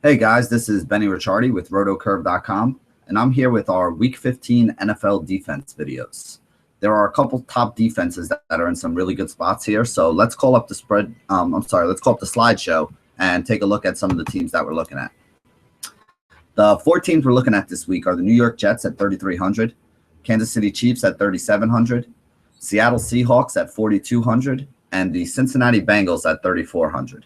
Hey guys, this is Benny Ricciardi with rotocurve.com, and I'm here with our Week 15 NFL defense videos. There are a couple top defenses that are in some really good spots here, so let's call up the let's call up the slideshow and take a look at some of the teams that we're looking at. The four teams we're looking at this week are the New York Jets at 3,300, Kansas City Chiefs at 3,700, Seattle Seahawks at 4,200, and the Cincinnati Bengals at 3,400.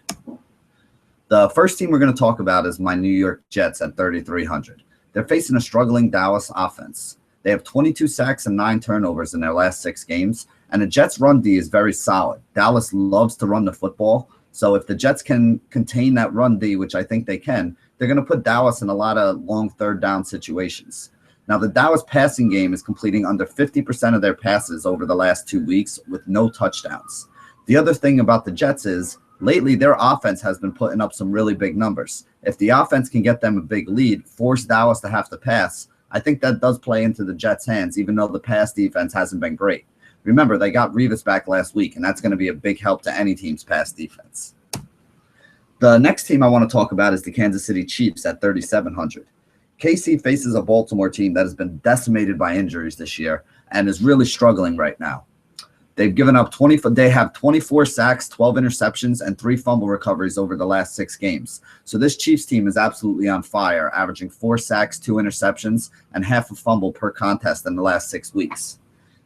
The first team we're going to talk about is my New York Jets at 3,300. They're facing a struggling Dallas offense. They have 22 sacks and 9 turnovers in their last 6 games, and the Jets' run D is very solid. Dallas loves to run the football, so if the Jets can contain that run D, which I think they can, they're going to put Dallas in a lot of long third down situations. Now, the Dallas passing game is completing under 50% of their passes over the last 2 weeks with no touchdowns. The other thing about the Jets is lately, their offense has been putting up some really big numbers. If the offense can get them a big lead, force Dallas to have to pass, I think that does play into the Jets' hands, even though the pass defense hasn't been great. Remember, they got Revis back last week, and that's going to be a big help to any team's pass defense. The next team I want to talk about is the Kansas City Chiefs at 3,700. KC faces a Baltimore team that has been decimated by injuries this year and is really struggling right now. They've given up they have 24 sacks, 12 interceptions, and 3 fumble recoveries over the last 6 games. So this Chiefs team is absolutely on fire, averaging 4 sacks, 2 interceptions, and half a fumble per contest in the last 6 weeks.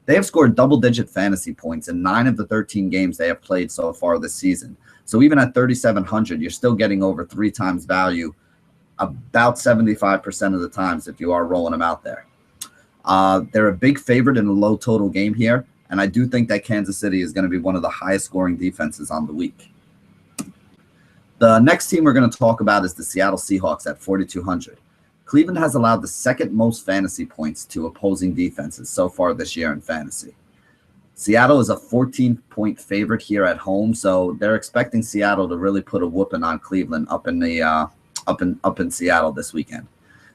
They have scored double-digit fantasy points in 9 of the 13 games they have played so far this season. So even at 3,700, you're still getting over 3 times value about 75% of the times if you are rolling them out there. They're a big favorite in a low total game here. And I do think that Kansas City is going to be one of the highest scoring defenses on the week. The next team we're going to talk about is the Seattle Seahawks at 4,200. Cleveland has allowed the second most fantasy points to opposing defenses so far this year in fantasy. Seattle is a 14-point favorite here at home, so they're expecting Seattle to really put a whooping on Cleveland up in Seattle this weekend.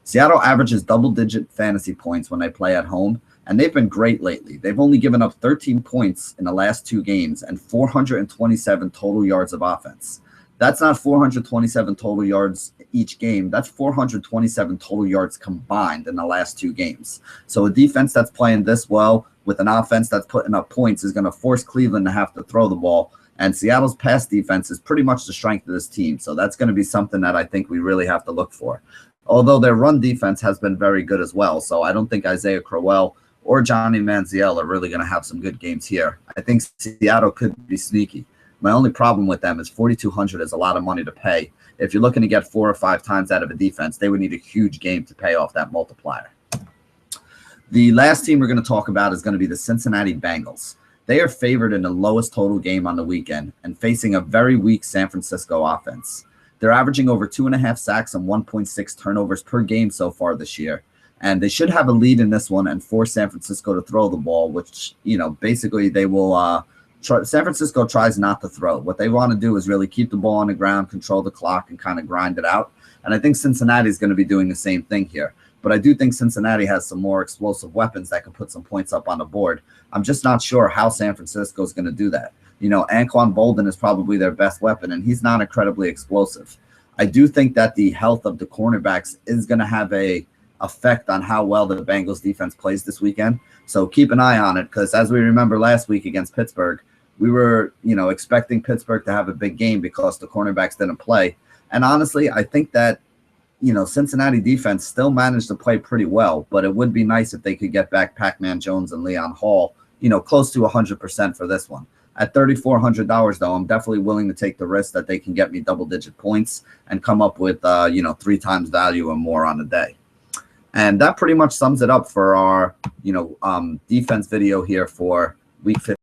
Seattle averages double-digit fantasy points when they play at home, and they've been great lately. They've only given up 13 points in the last 2 games and 427 total yards of offense. That's not 427 total yards each game. That's 427 total yards combined in the last 2 games. So a defense that's playing this well with an offense that's putting up points is going to force Cleveland to have to throw the ball. And Seattle's pass defense is pretty much the strength of this team. So that's going to be something that I think we really have to look for. Although their run defense has been very good as well. So I don't think Isaiah Crowell or Johnny Manziel are really going to have some good games here. I think Seattle could be sneaky. My only problem with them is 4,200 is a lot of money to pay. If you're looking to get 4 or 5 times out of a defense, they would need a huge game to pay off that multiplier. The last team we're going to talk about is going to be the Cincinnati Bengals. They are favored in the lowest total game on the weekend and facing a very weak San Francisco offense. They're averaging over 2.5 sacks and 1.6 turnovers per game so far this year. And they should have a lead in this one and force San Francisco to throw the ball, which, basically they will San Francisco tries not to throw. What they want to do is really keep the ball on the ground, control the clock, and kind of grind it out. And I think Cincinnati is going to be doing the same thing here. But I do think Cincinnati has some more explosive weapons that can put some points up on the board. I'm just not sure how San Francisco is going to do that. Anquan Bolden is probably their best weapon, and he's not incredibly explosive. I do think that the health of the cornerbacks is going to have a effect on how well the Bengals defense plays this weekend. So keep an eye on it, because as we remember last week against Pittsburgh, we were, expecting Pittsburgh to have a big game because the cornerbacks didn't play. And honestly, I think that, Cincinnati defense still managed to play pretty well, but it would be nice if they could get back Pac-Man Jones and Leon Hall, close to 100% for this one. At $3,400, though, I'm definitely willing to take the risk that they can get me double-digit points and come up with, 3 times value or more on the day. And that pretty much sums it up for our, defense video here for week 15.